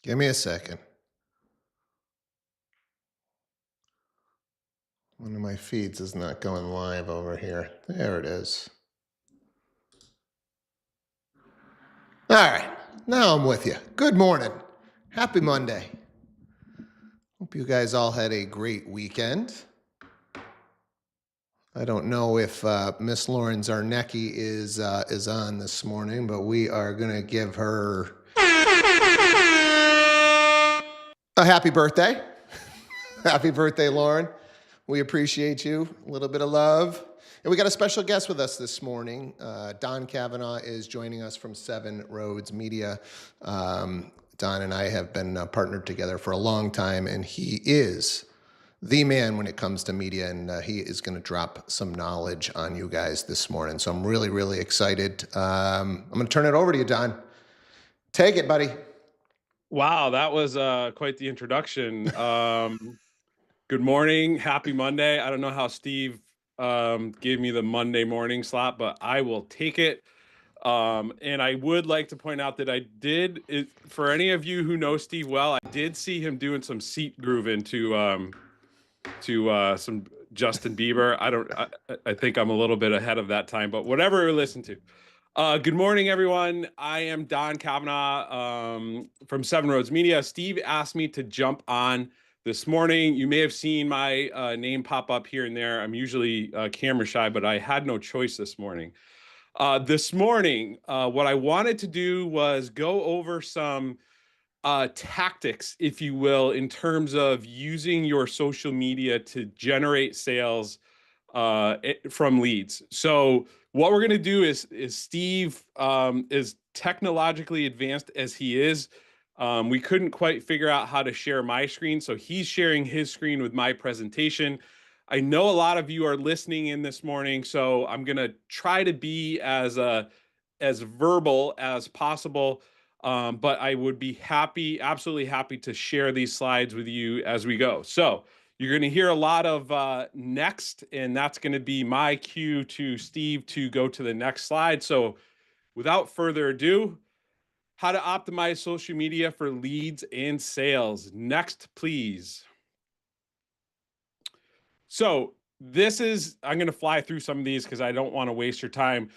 Give me a second. One of my feeds is not going live over here. There it is. All right. Now I'm with you. Good morning. Happy Monday. Hope you guys all had a great weekend. I don't know if Miss Lauren Zarnecki is on this morning, but we are going to give her a happy birthday. Happy birthday, Lauren. We appreciate you. A little bit of love. And we got a special guest with us this morning. Don Kavanaugh is joining us from Seven Roads Media. Don and I have been partnered together for a long time, and he is the man when it comes to media, and he is going to drop some knowledge on you guys this morning. So I'm really, really excited. I'm going to turn it over to you, Don. Take it, buddy. Wow, that was quite the introduction. Good morning. Happy Monday. I don't know how Steve gave me the Monday morning slot, but I will take it. And I would like to point out that for any of you who know Steve well, I did see him doing some seat grooving to some Justin Bieber. I think I'm a little bit ahead of that time, but whatever we listen to. Good morning, everyone. I am Don Kavanaugh from Seven Roads Media. Steve asked me to jump on this morning. You may have seen my name pop up here and there. I'm usually camera shy, but I had no choice this morning. This morning, what I wanted to do was go over some tactics, if you will, in terms of using your social media to generate sales from leads. So what we're going to do is Steve is technologically advanced as he is. We couldn't quite figure out how to share my screen, so he's sharing his screen with my presentation. I know a lot of you are listening in this morning, so I'm going to try to be as verbal as possible. But I would be absolutely happy to share these slides with you as we go. So you're going to hear a lot of next, and that's going to be my cue to Steve to go to the next slide. So without further ado, how to optimize social media for leads and sales. Next, please. So I'm going to fly through some of these because I don't want to waste your time.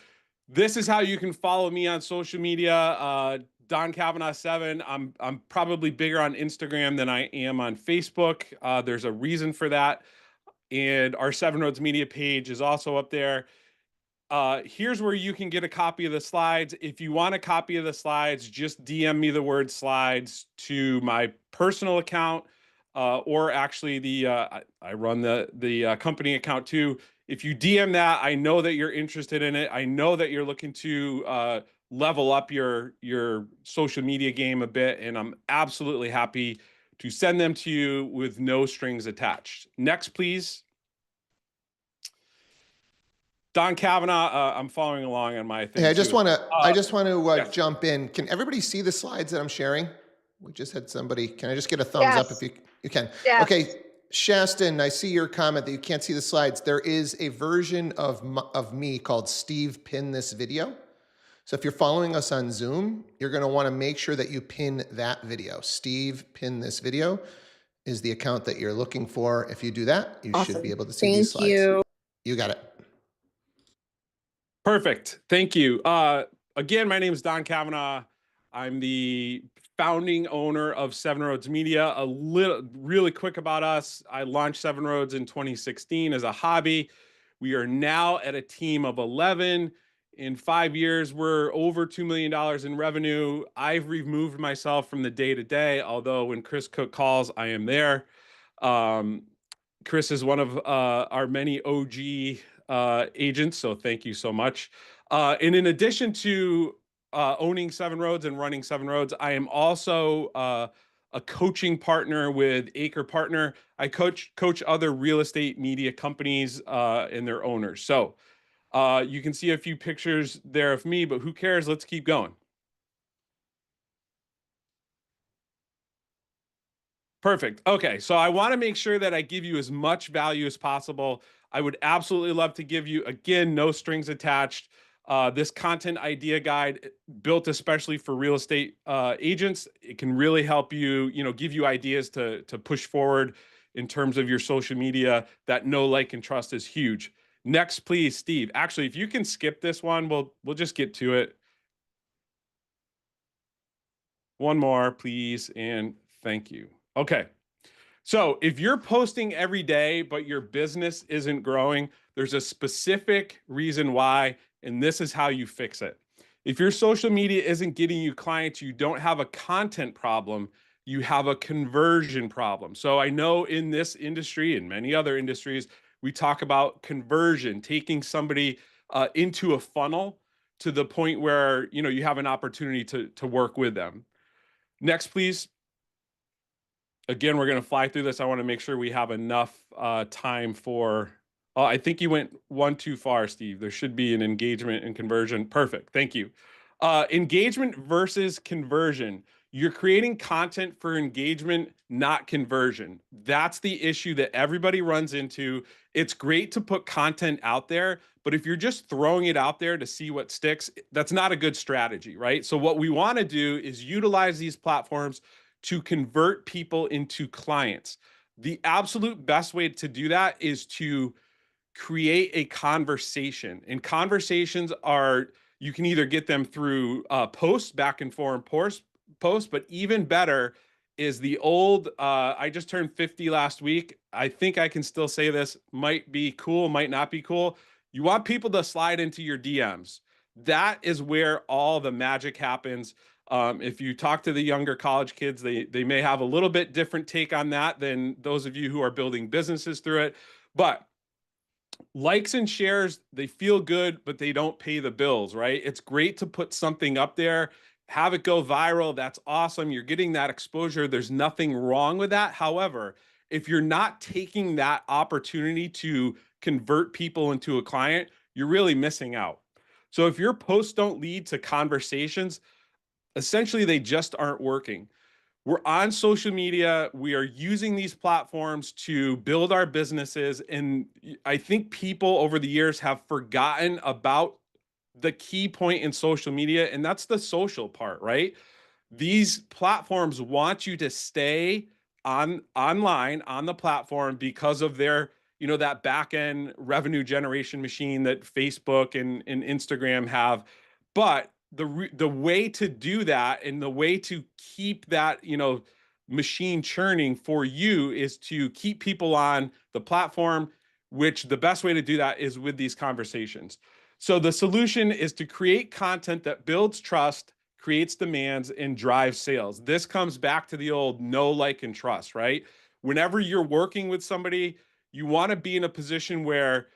This is how you can follow me on social media. Don Kavanaugh 7. I'm probably bigger on Instagram than I am on Facebook. There's a reason for that. And our Seven Roads Media page is also up there. Here's where you can get a copy of the slides. If you want a copy of the slides, just DM me the word slides to my personal account, or actually I run the company account too. If you DM that, I know that you're interested in it. I know that you're looking to level up your social media game a bit, and I'm absolutely happy to send them to you with no strings attached. Next, please. Don Kavanaugh, I'm following along on my thing. Hey, I just want to yes. jump in. Can everybody see the slides that I'm sharing? We just had somebody. Can I just get a thumbs up if you can? Yes. Okay, Shaston, I see your comment that you can't see the slides. There is a version of me called Steve Pin This Video. So if you're following us on Zoom, you're going to want to make sure that you pin that video. Steve Pin This Video is the account that you're looking for. If you do that, you should be able to see these slides. Thank you. You got it. Perfect. Thank you. Again, my name is Don Kavanaugh. I'm the founding owner of Seven Roads Media. Really quick about us. I launched Seven Roads in 2016 as a hobby. We are now at a team of 11. In 5 years, we're over $2 million in revenue. I've removed myself from the day-to-day, although when Chris Cook calls, I am there. Chris is one of our many OG agents, so thank you so much. And in addition to owning Seven Roads and running Seven Roads, I am also a coaching partner with Acre Partner. I coach other real estate media companies and their owners. So you can see a few pictures there of me, but who cares? Let's keep going. Perfect. Okay, so I want to make sure that I give you as much value as possible. I would absolutely love to give you, again, no strings attached, This content idea guide built especially for real estate agents, it can really help you, give you ideas to push forward in terms of your social media. That know, like, and trust is huge. Next, please, Steve. Actually, if you can skip this one, we'll just get to it. One more, please, and thank you. Okay. So if you're posting every day, but your business isn't growing, there's a specific reason why, and this is how you fix it. If your social media isn't getting you clients, you don't have a content problem, you have a conversion problem. So I know in this industry and many other industries, we talk about conversion, taking somebody into a funnel to the point where you have an opportunity to work with them. Next, please. Again, we're going to fly through this. I want to make sure we have enough time for. Oh, I think you went one too far, Steve. There should be an engagement and conversion. Perfect. Thank you. Engagement versus conversion. You're creating content for engagement, not conversion. That's the issue that everybody runs into. It's great to put content out there, but if you're just throwing it out there to see what sticks, that's not a good strategy, right? So what we want to do is utilize these platforms to convert people into clients. The absolute best way to do that is to create a conversation. And conversations are, you can either get them through posts, back and forth posts, but even better is the old, I just turned 50 last week. I think I can still say this, might be cool, might not be cool. You want people to slide into your DMs. That is where all the magic happens. If you talk to the younger college kids, they may have a little bit different take on that than those of you who are building businesses through it. But likes and shares, they feel good, but they don't pay the bills, right? It's great to put something up there, have it go viral. That's awesome. You're getting that exposure. There's nothing wrong with that. However, if you're not taking that opportunity to convert people into a client, you're really missing out. So if your posts don't lead to conversations, essentially they just aren't working. We're on social media. We are using these platforms to build our businesses. And I think people over the years have forgotten about the key point in social media, and that's the social part, right? These platforms want you to stay online on the platform because of their, that back end revenue generation machine that Facebook and Instagram have. But the way to do that and the way to keep that, machine churning for you is to keep people on the platform, which the best way to do that is with these conversations. So the solution is to create content that builds trust, creates demands, and drives sales. This comes back to the old know, like, and trust, right? Whenever you're working with somebody, you want to be in a position where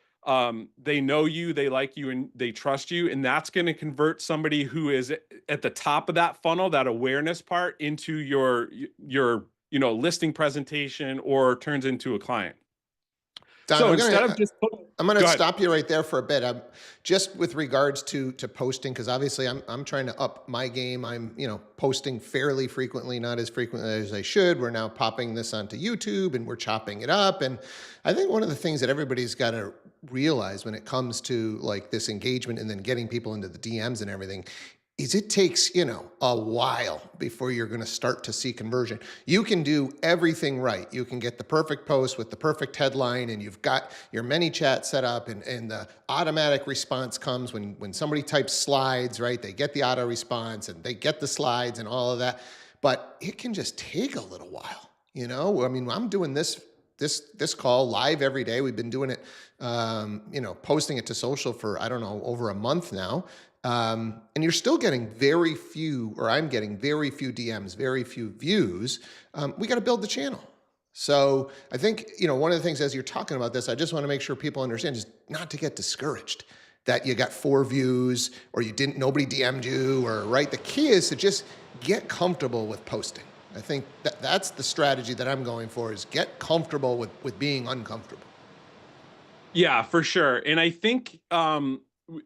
they know you, they like you, and they trust you. And that's going to convert somebody who is at the top of that funnel, that awareness part, into your listing presentation, or turns into a client. Don, So instead of just I'm going to stop you right there for a bit. Just with regards to posting, because obviously I'm trying to up my game. I'm posting fairly frequently, not as frequently as I should. We're now popping this onto YouTube and we're chopping it up. And I think one of the things that everybody's got to realize when it comes to like this engagement and then getting people into the DMs and everything is it takes, a while before you're going to start to see conversion. You can do everything right. You can get the perfect post with the perfect headline, and you've got your ManyChat set up, and the automatic response comes when somebody types slides, right? They get the auto response and they get the slides and all of that. But it can just take a little while, I mean, I'm doing this call live every day. We've been doing it, posting it to social for, I don't know, over a month now. And you're still getting very few, or I'm getting very few DMs, very few views. We got to build the channel. So I think, one of the things as you're talking about this, I just want to make sure people understand is not to get discouraged that you got 4 views or nobody DM'd you, or right. The key is to just get comfortable with posting. I think that's the strategy that I'm going for, is get comfortable with being uncomfortable. Yeah, for sure. And I think,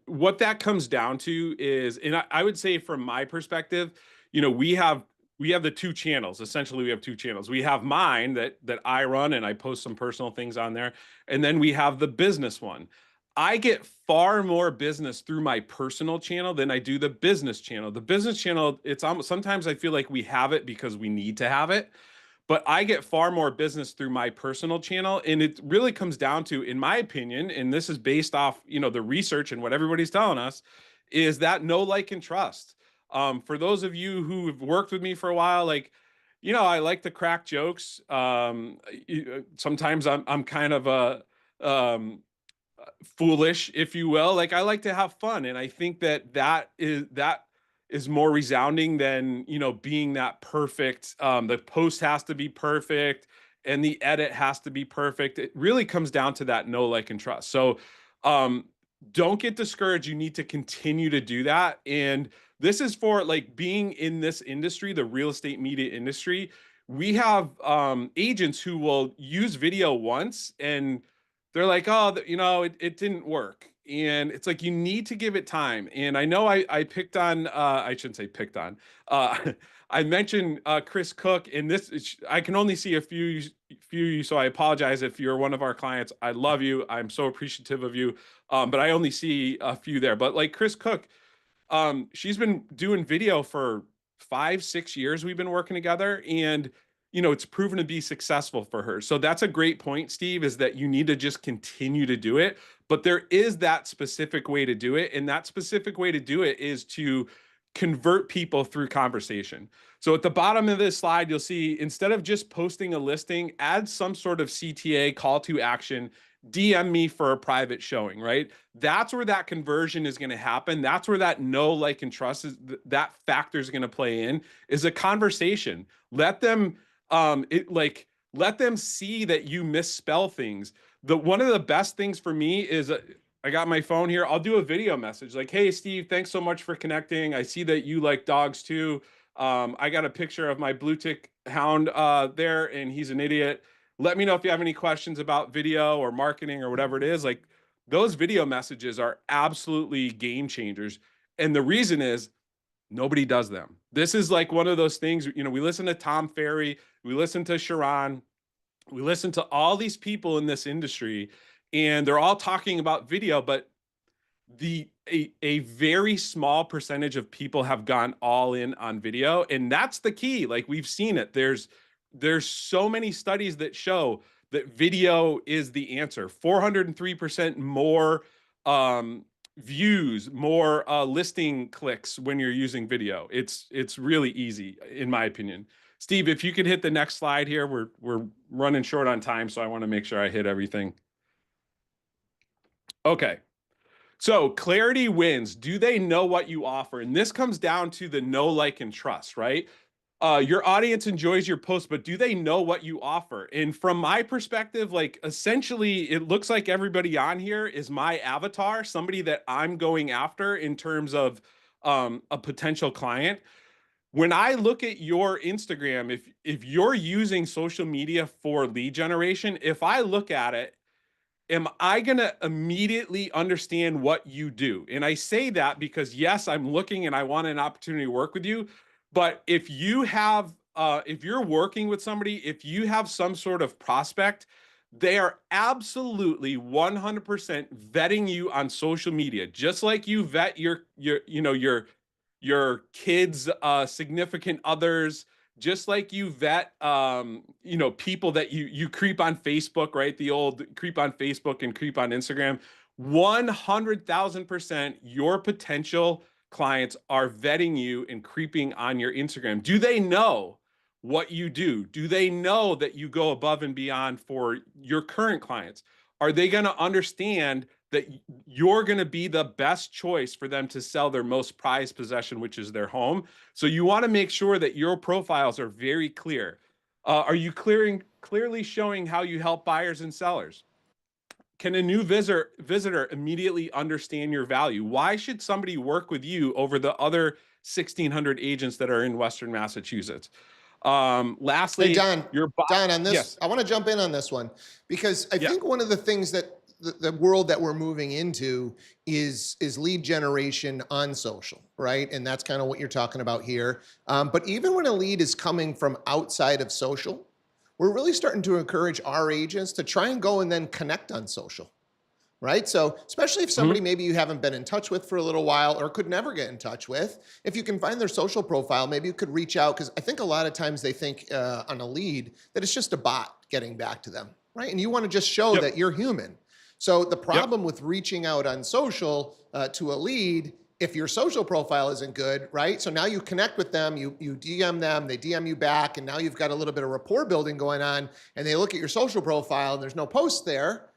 what that comes down to is, and I would say from my perspective, we have the 2 channels. Essentially, we have 2 channels. We have mine that I run and I post some personal things on there. And then we have the business one. I get far more business through my personal channel than I do the business channel. The business channel, it's almost, sometimes I feel like we have it because we need to have it, but I get far more business through my personal channel. And it really comes down to, in my opinion, and this is based off, the research and what everybody's telling us, is that know, like, and trust. For those of you who have worked with me for a while, like, I like to crack jokes. Sometimes I'm kind of a, um, foolish, if you will. Like, I like to have fun, and I think that is more resounding than being that perfect. The post has to be perfect, and the edit has to be perfect. It really comes down to that know, like, and trust. So, um, don't get discouraged. You need to continue to do that, and this is for, like, being in this industry, the real estate media industry. We have agents who will use video once and they're like, oh, it didn't work. And it's like, you need to give it time. And I know I picked on, I shouldn't say picked on, I mentioned Chris Cook, and I can only see a few, so I apologize if you're one of our clients. I love you. I'm so appreciative of you. But I only see a few there. But like Chris Cook, she's been doing video for 5, 6 years. We've been working together, and it's proven to be successful for her. So that's a great point, Steve, is that you need to just continue to do it. But there is that specific way to do it. And that specific way to do it is to convert people through conversation. So at the bottom of this slide, you'll see, instead of just posting a listing, add some sort of CTA, call to action, DM me for a private showing, right? That's where that conversion is going to happen. That's where that know, like, and trust that factor is going to play in, is a conversation. Let them let them see that you misspell things. One of the best things for me is, I got my phone here. I'll do a video message like, hey, Steve, thanks so much for connecting. I see that you like dogs too. I got a picture of my blue tick hound there, and he's an idiot. Let me know if you have any questions about video or marketing or whatever it is. Like, those video messages are absolutely game changers. And the reason is, nobody does them. This is like one of those things, we listen to Tom Ferry, we listen to Sharon, we listen to all these people in this industry, and they're all talking about video, but a very small percentage of people have gone all in on video. And that's the key. Like, we've seen it. There's so many studies that show that video is the answer. 403% more views, more listing clicks when you're using video. It's really easy, in my opinion. Steve, if you could hit the next slide here, we're running short on time, so I want to make sure I hit everything. Okay. So clarity wins. Do they know what you offer? And this comes down to the know, like, and trust, right? Your audience enjoys your post, but do they know what you offer? And from my perspective, like, essentially, it looks like everybody on here is my avatar, somebody that I'm going after in terms of a potential client. When I look at your Instagram, if you're using social media for lead generation, if I look at it, am I going to immediately understand what you do? And I say that because, yes, I'm looking and I want an opportunity to work with you. But if you're working with somebody, if you have some sort of prospect, they are absolutely 100% vetting you on social media, just like you vet your kids, significant others, just like you vet, people that you creep on Facebook, right? The old creep on Facebook and creep on Instagram. 100,000% your potential clients are vetting you and creeping on your Instagram. Do they know what you do? Do they know that you go above and beyond for your current clients? Are they going to understand that you're going to be the best choice for them to sell their most prized possession, which is their home? So you want to make sure that your profiles are very clear. Are you clearly showing how you help buyers and sellers? Can a new visitor immediately understand your value? Why should somebody work with you over the other 1,600 agents that are in Western Massachusetts? Hey, Lastly, Don, on this, yes. I want to jump in on this one because I Yeah. think one of the things that the world that we're moving into is lead generation on social, right? And that's kind of what you're talking about here. But even when a lead is coming from outside of social, we're really starting to encourage our agents to try and go and then connect on social. right? So, especially if Mhm. somebody maybe you haven't been in touch with for a little while or could never get in touch with, if you can find their social profile, maybe you could reach out because I think a lot of times they think on a lead that it's just a bot getting back to them, right? And you want to just show Yep. that you're human. So, the Yep. problem with reaching out on social to a lead, if your social profile isn't good, right? So now you connect with them, you DM them, they DM you back, and now you've got a little bit of rapport building going on, and they look at your social profile and there's no post there.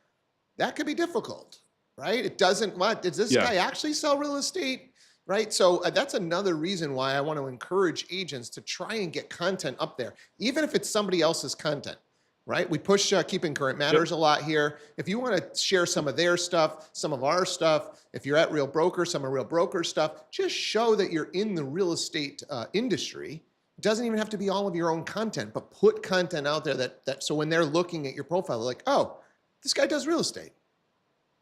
That could be difficult, right? It doesn't, what, does this Yeah. guy actually sell real estate? Right. So that's another reason why I want to encourage agents to try and get content up there, even if it's somebody else's content. Right. We push Keeping Current Yep. Matters a lot here. If you want to share some of their stuff, some of our stuff, if you're at Real Broker, some of Real Broker stuff, just show that you're in the real estate industry. It doesn't even have to be all of your own content, but put content out there that so when they're looking at your profile, they're like, oh, this guy does real estate.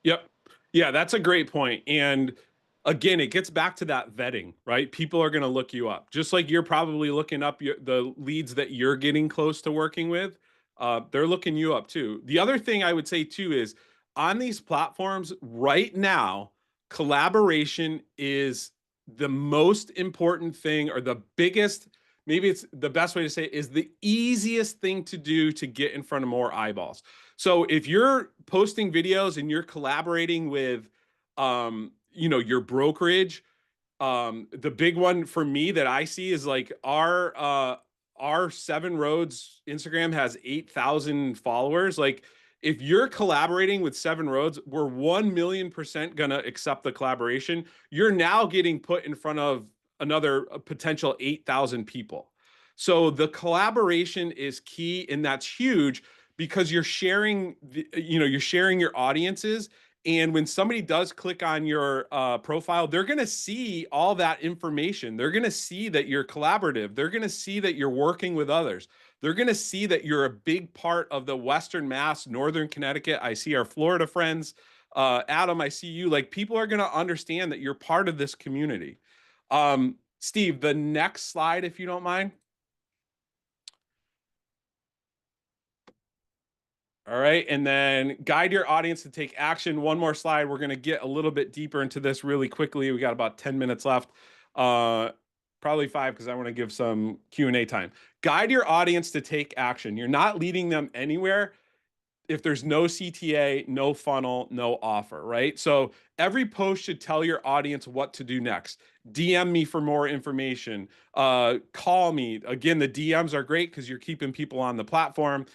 Yep. Yeah, that's a great point. And again, it gets back to that vetting, right? People are going to look you up, just like you're probably looking up the leads that you're getting close to working with. They're looking you up too. The other thing I would say too is on these platforms right now, collaboration is the most important thing, or the biggest, maybe it's the best way to say it, is the easiest thing to do to get in front of more eyeballs. So if you're posting videos and you're collaborating with, your brokerage, the big one for me that I see is like our Seven Roads Instagram has 8,000 followers. Like if you're collaborating with Seven Roads, we're 1,000,000% gonna accept the collaboration. You're now getting put in front of another potential 8,000 people. So the collaboration is key, and that's huge because you're sharing you're sharing your audiences. And when somebody does click on your profile, they're going to see all that information. They're going to see that you're collaborative. They're going to see that you're working with others. They're going to see that you're a big part of the Western Mass, Northern Connecticut. I see our Florida friends. Adam, I see you. Like, people are going to understand that you're part of this community. Steve, the next slide, if you don't mind. All right. And then guide your audience to take action. One more slide. We're going to get a little bit deeper into this really quickly. We got about 10 minutes left. Probably 5 because I want to give some Q&A time. Guide your audience to take action. You're not leading them anywhere if there's no CTA, no funnel, no offer, right? So every post should tell your audience what to do next. DM me for more information. Call me. Again, the DMs are great because you're keeping people on the platform.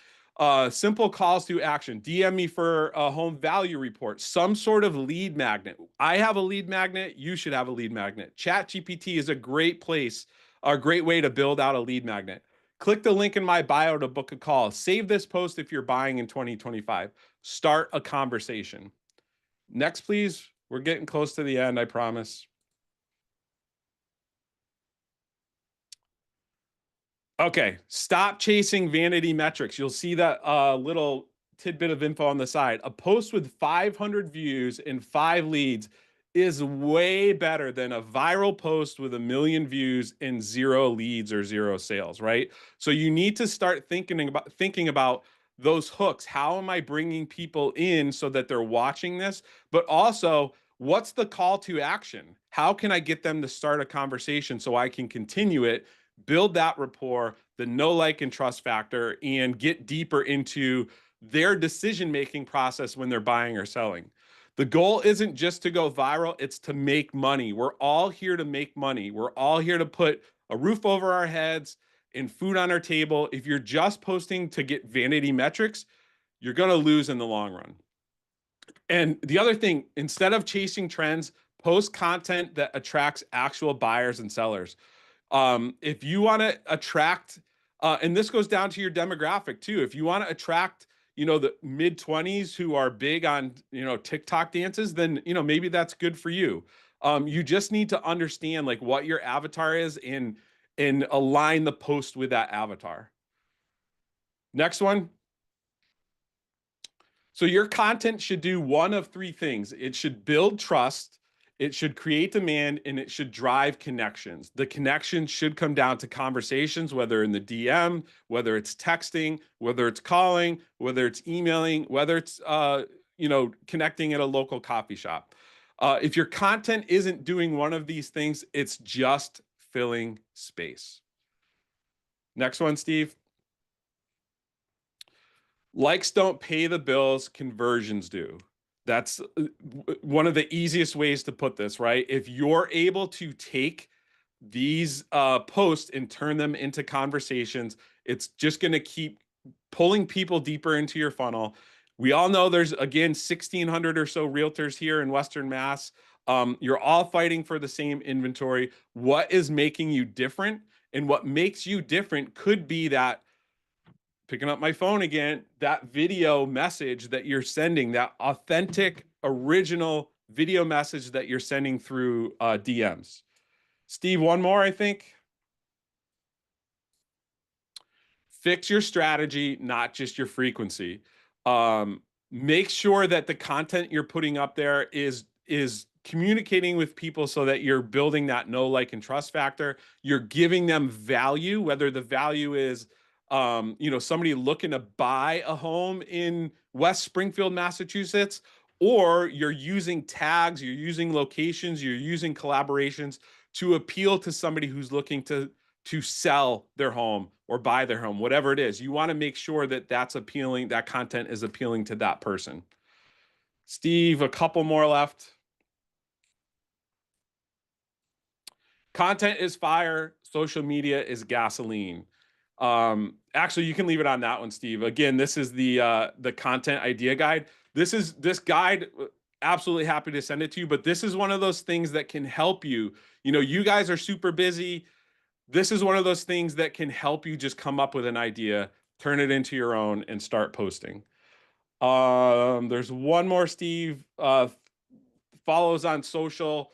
Simple calls to action. DM me for a home value report, some sort of lead magnet. I have a lead magnet. You should have a lead magnet. ChatGPT is a great place, a great way to build out a lead magnet. Click the link in my bio to book a call. Save this post if you're buying in 2025. Start a conversation. Next, please. We're getting close to the end, I promise. Okay, stop chasing vanity metrics. You'll see that little tidbit of info on the side. A post with 500 views and 5 leads is way better than a viral post with 1,000,000 views and 0 leads or 0 sales, right? So you need to start thinking about those hooks. How am I bringing people in so that they're watching this? But also, what's the call to action? How can I get them to start a conversation so I can continue it? Build that rapport, the know, like, and trust factor, and get deeper into their decision-making process when they're buying or selling. The goal isn't just to go viral, it's to make money. We're all here to make money. We're all here to put a roof over our heads and food on our table. If you're just posting to get vanity metrics, you're going to lose in the long run. And the other thing, instead of chasing trends, post content that attracts actual buyers and sellers. If you want to attract, and this goes down to your demographic too. If you want to attract, the mid-20s who are big on, TikTok dances, then, maybe that's good for you. You just need to understand like what your avatar is and align the post with that avatar. Next one. So your content should do one of 3 things. It should build trust, it should create demand, and it should drive connections. The connections should come down to conversations, whether in the DM, whether it's texting, whether it's calling, whether it's emailing, whether it's connecting at a local coffee shop. If your content isn't doing one of these things, it's just filling space. Next one, Steve. Likes don't pay the bills, conversions do. That's one of the easiest ways to put this, right? If you're able to take these posts and turn them into conversations, it's just going to keep pulling people deeper into your funnel. We all know there's, again, 1,600 or so realtors here in Western Mass. You're all fighting for the same inventory. What is making you different? And what makes you different could be that, picking up my phone again, that video message that you're sending, that authentic, original video message that you're sending through DMs. Steve, one more, I think. Fix your strategy, not just your frequency. Make sure that the content you're putting up there is communicating with people so that you're building that know, like, and trust factor. You're giving them value, whether the value is somebody looking to buy a home in West Springfield, Massachusetts, or you're using tags, you're using locations, you're using collaborations to appeal to somebody who's looking to sell their home or buy their home, whatever it is. You want to make sure that that's appealing, that content is appealing to that person. Steve, a couple more left. Content is fire, social media is gasoline. Actually, you can leave it on that one, Steve. Again, this is the content idea guide. This guide, absolutely happy to send it to you, but this is one of those things that can help you. You guys are super busy. This is one of those things that can help you just come up with an idea, turn it into your own, and start posting. There's one more, Steve. Follows on social.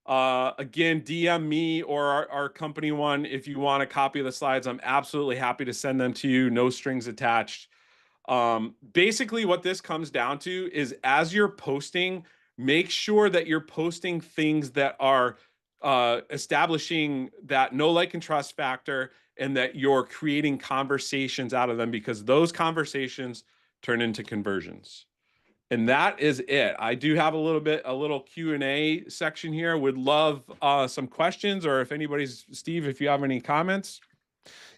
Again, DM me or our company one if you want a copy of the slides. I'm absolutely happy to send them to you. No strings attached. Basically, what this comes down to is, as you're posting, make sure that you're posting things that are establishing that know, like, and trust factor, and that you're creating conversations out of them, because those conversations turn into conversions. And that is it. I do have a little Q&A section here. Would love some questions, or if anybody's, Steve, if you have any comments.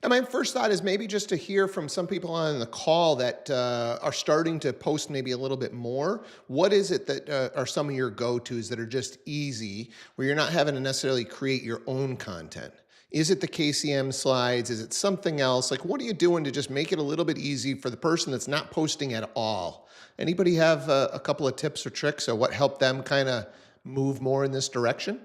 And my first thought is maybe just to hear from some people on the call that are starting to post maybe a little bit more. What is it that are some of your go-tos that are just easy, where you're not having to necessarily create your own content? Is it the KCM slides? Is it something else? Like, what are you doing to just make it a little bit easy for the person that's not posting at all? Anybody have a couple of tips or tricks or what helped them kind of move more in this direction?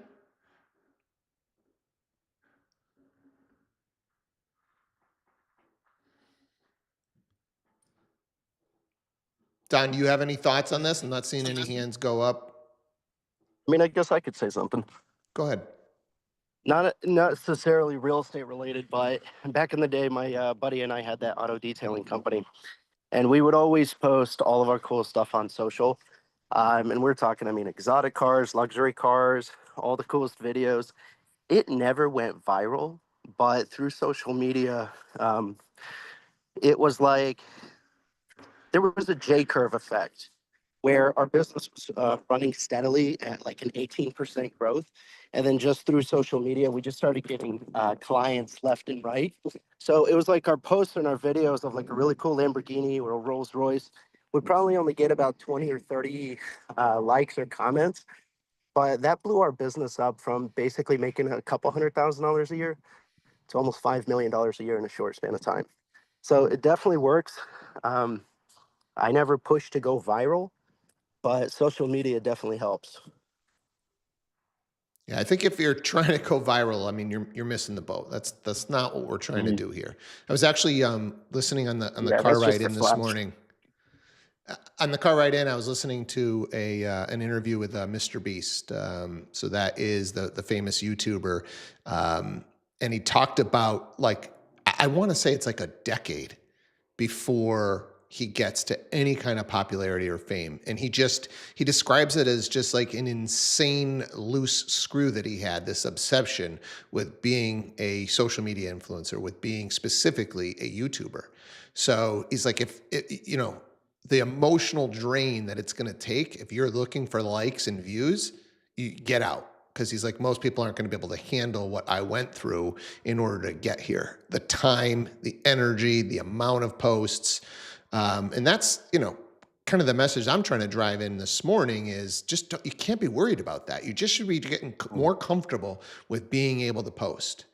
Don, do you have any thoughts on this? I'm not seeing any hands go up. I mean, I guess I could say something. Go ahead. Not necessarily real estate related, but back in the day, my buddy and I had that auto detailing company, and we would always post all of our cool stuff on social. And we're talking, I mean, exotic cars, luxury cars, all the coolest videos. It never went viral, but through social media, it was like there was a J curve effect, where our business was running steadily at like an 18% growth. And then just through social media, we just started getting clients left and right. So it was like our posts and our videos of like a really cool Lamborghini or a Rolls Royce would probably only get about 20 or 30 likes or comments. But that blew our business up from basically making a couple $100,000 a year to almost $5 million a year in a short span of time. So it definitely works. I never pushed to go viral, but social media definitely helps. Yeah, I think if you're trying to go viral, I mean, you're missing the boat. That's not what we're trying to do here. I was actually listening on the Yeah, car that's just ride for in this flash. morning. On the car ride in, I was listening to an interview with Mr. Beast. So that is the famous YouTuber, and he talked about, like, I want to say it's like a decade before he gets to any kind of popularity or fame. And he describes it as just like an insane loose screw that he had, this obsession with being a social media influencer, with being specifically a YouTuber. So he's like, if the emotional drain that it's going to take if you're looking for likes and views, you get out. Because he's like, most people aren't going to be able to handle what I went through in order to get here. The time, the energy, the amount of posts. And that's, kind of the message I'm trying to drive in this morning is just, you can't be worried about that. You just should be getting more comfortable with being able to post,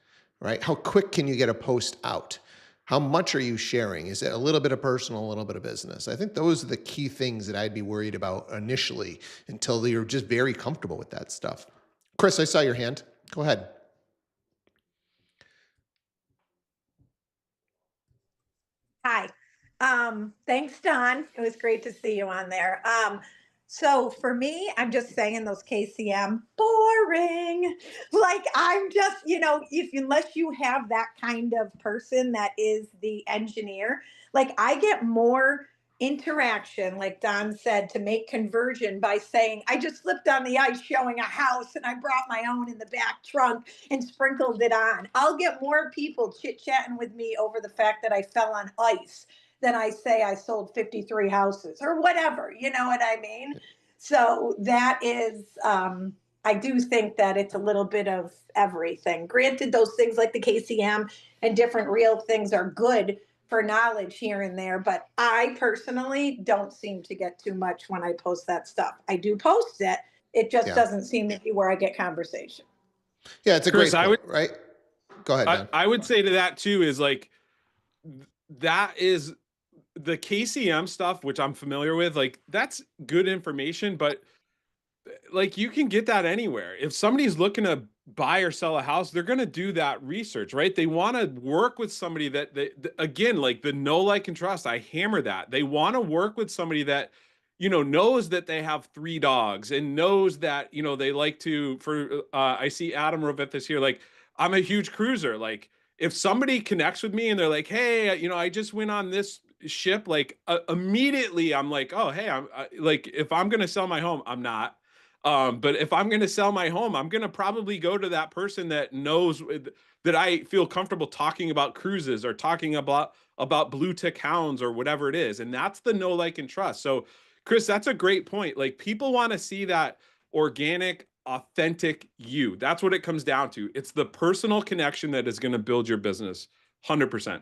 right? How quick can you get a post out? How much are you sharing? Is it a little bit of personal, a little bit of business? I think those are the key things that I'd be worried about initially until you're just very comfortable with that stuff. Chris, I saw your hand. Go ahead. Hi. Thanks, Don. It was great to see you on there. So for me, I'm just saying those KCM boring. Like I'm just, if unless you have that kind of person that is the engineer, like I get more interaction, like Don said, to make conversion by saying, I just slipped on the ice showing a house and I brought my own in the back trunk and sprinkled it on. I'll get more people chit-chatting with me over the fact that I fell on ice than I say I sold 53 houses or whatever. You know what I mean? So that is, I do think that it's a little bit of everything. Granted, those things like the KCM and different real things are good for knowledge here and there, but I personally don't seem to get too much when I post that stuff. I do post it. It just Yeah. doesn't seem to be where I get conversation. Yeah, it's a Chris, great point, right? Go ahead, Don. I would say to that too is like that is the KCM stuff, which I'm familiar with. Like that's good information, but like you can get that anywhere. If somebody's looking to buy or sell a house, they're going to do that research, right? They want to work with somebody that again, like the know, like, and trust. I hammer that. They want to work with somebody that, knows that they have 3 dogs and knows that, they like to, I see Adam Rovithis here. Like I'm a huge cruiser. Like if somebody connects with me and they're like, hey, I just went on this ship, like immediately I'm like, oh, hey, like, if I'm going to sell my home, I'm not. But if I'm going to sell my home, I'm going to probably go to that person that knows that I feel comfortable talking about cruises or talking about blue tick hounds or whatever it is. And that's the know, like, and trust. So Chris, that's a great point. Like people want to see that organic, authentic you. That's what it comes down to. It's the personal connection that is going to build your business 100%.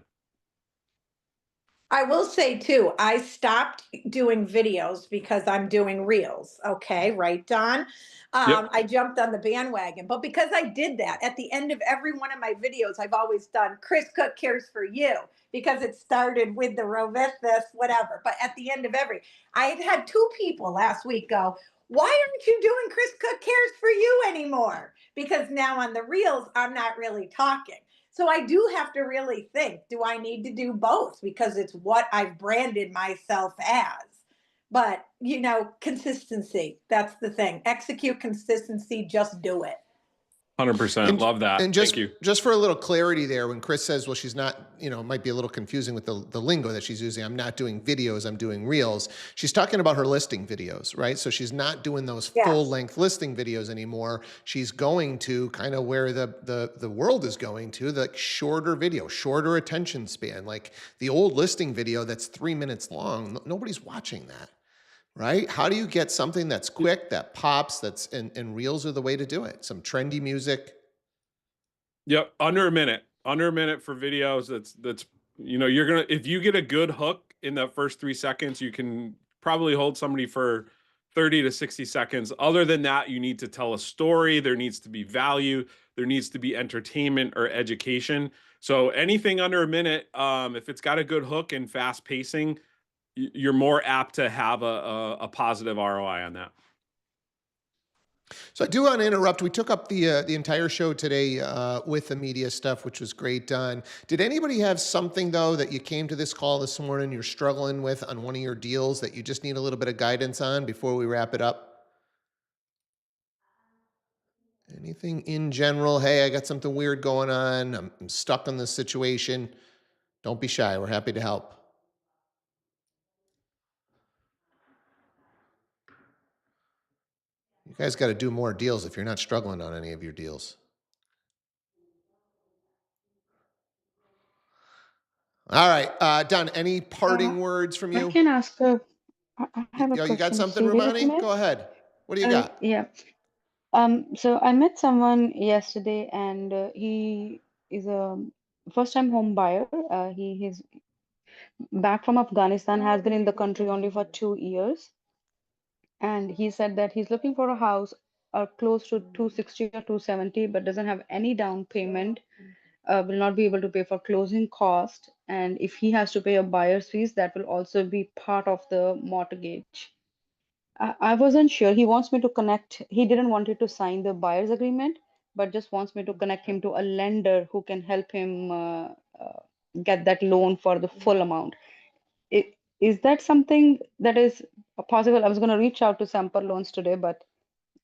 I will say too, I stopped doing videos because I'm doing reels. Okay, right, Don? Yep. I jumped on the bandwagon, but because I did that at the end of every one of my videos, I've always done Chris Cook cares for you because it started with the Rovith, this, whatever. But at the end of I had 2 people last week go, why aren't you doing Chris Cook cares for you anymore? Because now on the reels, I'm not really talking. So I do have to really think, do I need to do both? Because it's what I've branded myself as. But, consistency, that's the thing. Execute consistency, just do it. 100%. Love that. And Thank you. just for a little clarity there, when Chris says, well, she's not, it might be a little confusing with the lingo that she's using. I'm not doing videos, I'm doing reels. She's talking about her listing videos, right? So she's not doing those Yes. full length listing videos anymore. She's going to kind of where the world is going to, the shorter video, shorter attention span. Like the old listing video that's 3 minutes long, nobody's watching that. Right? How do you get something that's quick, that pops, and reels are the way to do it? Some trendy music. Yep, under a minute for videos. That's you're gonna, if you get a good hook in the first 3 seconds, you can probably hold somebody for 30 to 60 seconds. Other than that, you need to tell a story. There needs to be value. There needs to be entertainment or education. So anything under a minute, if it's got a good hook and fast pacing, you're more apt to have a positive ROI on that. So I do want to interrupt. We took up the entire show today with the media stuff, which was great done. Did anybody have something though that you came to this call this morning you're struggling with on one of your deals that you just need a little bit of guidance on before we wrap it up? Anything in general? Hey, I got something weird going on. I'm stuck in this situation. Don't be shy. We're happy to help. You guys got to do more deals if you're not struggling on any of your deals. All right, Don, any parting words from I you? can ask a I have a Yo, you got question. something, Steve, is it Romani? me? Go ahead. What do you got? Yeah. So I met someone yesterday, and he is a first-time home buyer. He's back from Afghanistan, has been in the country only for 2 years, and he said that he's looking for a house close to 260 or 270, but doesn't have any down payment, will not be able to pay for closing cost, and if he has to pay a buyer's fees, that will also be part of the mortgage. I wasn't sure. He wants me to connect. He didn't want it to sign the buyer's agreement, but just wants me to connect him to a lender who can help him get that loan for the full amount. Is that something that is possible? I was going to reach out to Samper Loans today, but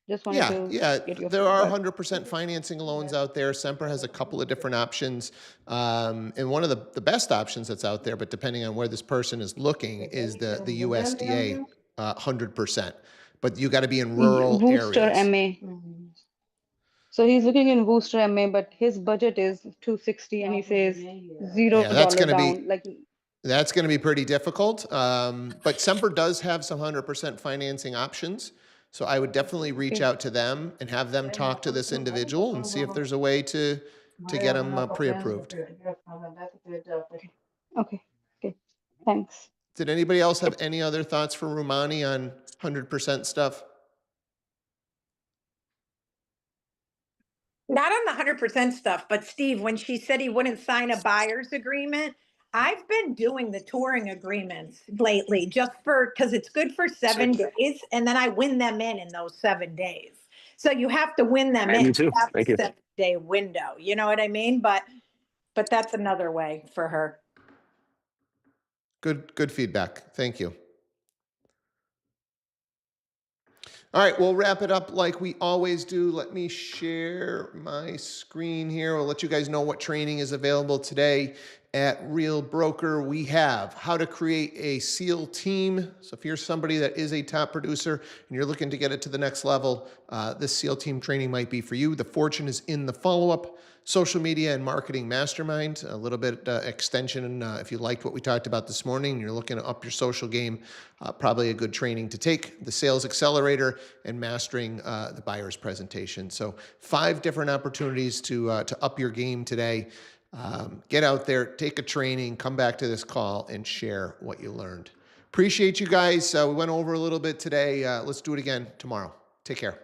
just wanted Yeah, to yeah, get your there are feedback. 100% financing loans out there. Semper has a couple of different options. And one of the best options that's out there, but depending on where this person is looking, is the USDA 100%. But you got to be in rural Worcester areas. MA. So he's looking in Worcester MA, but his budget is 260, and he says Yeah, that's $0 going to down. be that's going to be pretty difficult. But Semper does have some 100% financing options. So I would definitely reach Okay. out to them and have them talk to this individual and see if there's a way to get them pre-approved. Okay. Okay. Thanks. Did anybody else have any other thoughts for Rumani on 100% stuff? Not on the 100% stuff, but Steve, when she said he wouldn't sign a buyer's agreement, I've been doing the touring agreements lately just because it's good for 7 days, and then I win them in those 7 days. So you have to win them Hey, in me to too. have Thank the you. 7-day window. You know what I mean? But that's another way for her. Good feedback. Thank you. All right, we'll wrap it up like we always do. Let me share my screen here. We'll let you guys know what training is available today at Real Broker. We have how to create a SEAL team. So if you're somebody that is a top producer and you're looking to get it to the next level, this SEAL team training might be for you. The fortune is in the follow-up. Social media and marketing mastermind, a little bit extension. If you liked what we talked about this morning and you're looking to up your social game, probably a good training to take. The sales accelerator and mastering the buyer's presentation. So 5 different opportunities to up your game today. Get out there, take a training, come back to this call and share what you learned. Appreciate you guys. We went over a little bit today. Let's do it again tomorrow. Take care.